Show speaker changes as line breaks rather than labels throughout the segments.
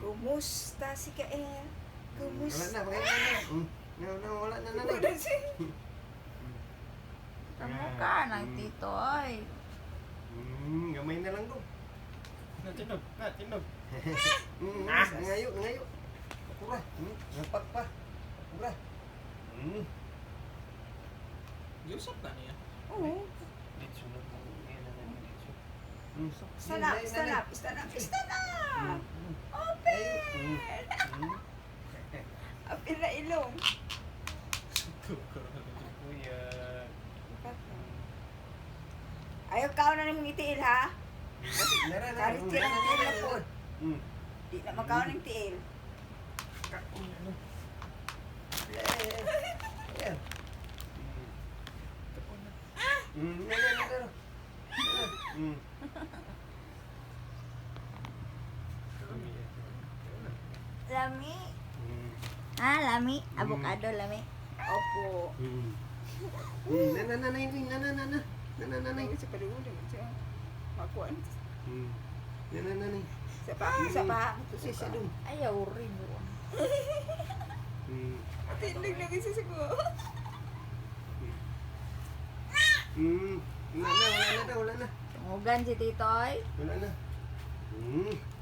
Kumusta si Kael? Kumusta?
Wala na. Wala na.
Wala siya.
Kamukha ng titoy.
Gamay na lang daw.
Tinog.
Ngayo. Pura. Napak pa. Pura.
Yusap na niya.
Oo. Stand up. Open! Open na ilong.
Kuya.
Ayaw ka na ng itiil, ha? Karit ka ng tiil na po. Di na magkaw ng tiil. Lami. Lami? Avocado, lami? Opo.
Nanay.
Kasi paluhod naman siya. Makuan.
Nanay.
Sa pa. Ito siya siya doon.
Ayaw rin.
Tindig na kasi siya ko.
Wala na.
Tungugan si titoy.
Wala na.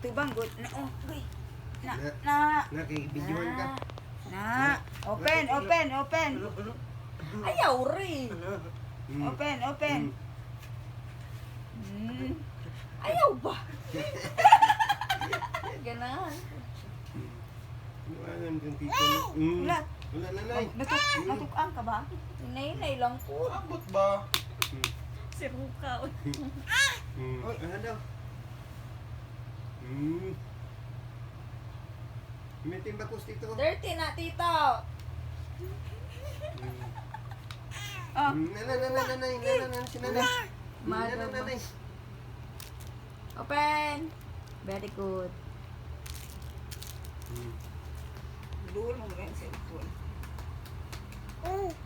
Tubang good. Na, oh, uy. Na.
Nakikibidyoan ka.
Na. Open.
Ayaw rin.
Open.
Ayaw ba? Ganahan.
Iwanan kang tito.
Wala.
Wala na, nay.
Natukaan ka ba?
Inay lang po.
Abot ba?
Si Ruka.
Ano daw? May timbakos dito.
Dirty na, tito.
Oh.
Nanay, si nanay. Nanay.
Open. Very good.
Duhul mo muna yung cellphone.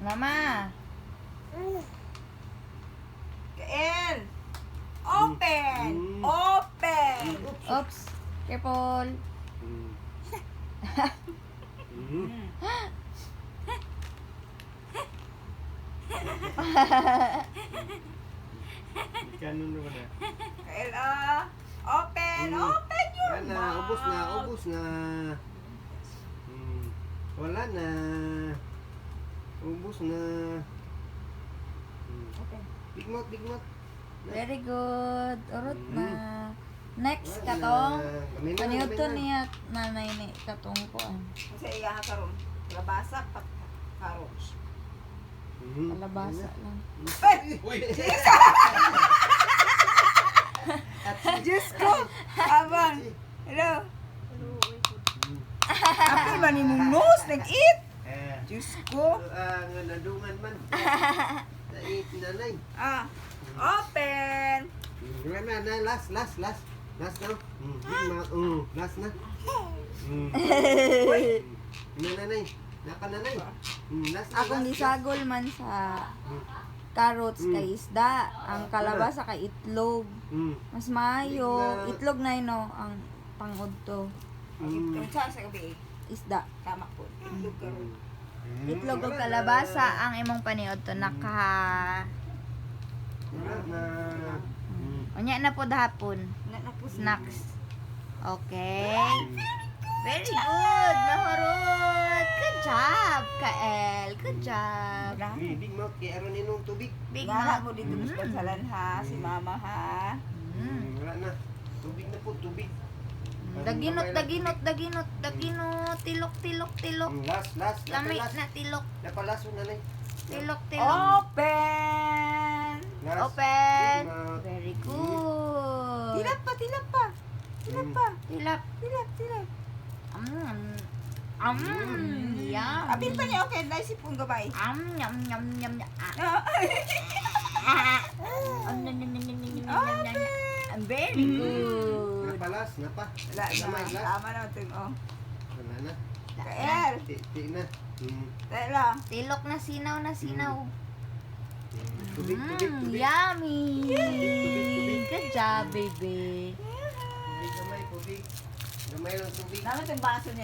Mama.
Kael! Open! Open!
Oops. Careful.
Kanon na wala.
Kael, open! Open your
Wala,
mouth!
ubos na. Wala na. Ubos na.
Open.
Big mouth.
Very good. Urot na. Next,
Wala
katong.
na.
Paniod to niya nanay ni katong kuan.
Kasi iya ka karon. Labasa pat karon.
Kalabasa lang.
Uy!
Diyos ko! Abang! Hello? Apil man ni mong nose, nag-eat! Diyos ko!
Nga nadungan man. Nait nanay.
Open!
Wala na, last na. Last na. Last na. Nanay. Nakananay. Last na.
Akong gisagol man sa carrots kay isda, ang kalabasa kay itlog. Mas maayo, itlog na yun, no, ang pangod to.
Ang sa gabi,
Isda.
tama po. Itlog karon.
Itlog o kalabasa ang imong paniod to naka.
Wala na.
Unya na po dahapon.
Na po
Snacks. Okay. Very good, mahurot. Good job, Kael. Good job.
Big mouth kay aron ninong tubig.
Big
Bahala
mouth.
mo dito sa pagsalan ha, si mama ha.
Wala na. Tubig na po, tubig.
Daginot. Tilok.
Last.
Lami na tilok.
Napalaso na lang.
Tilok.
Open!
Last.
Open.
Big mouth.
Very good.
Tilap pa.
Tilap. Yum.
Apil pa niya, okay, nice pong gabay.
Yum. Very good.
Napalas, napa.
Wala
Lamay,
na,
last.
tama na ito. Oh.
Wala na.
Kael,
Ti na.
tayo lang.
Tilok na sinaw.
Tubig.
Yummy.
Tubig.
Good job, baby.
Tubig gamay. mayroong tubig.
Naman itong baso niya.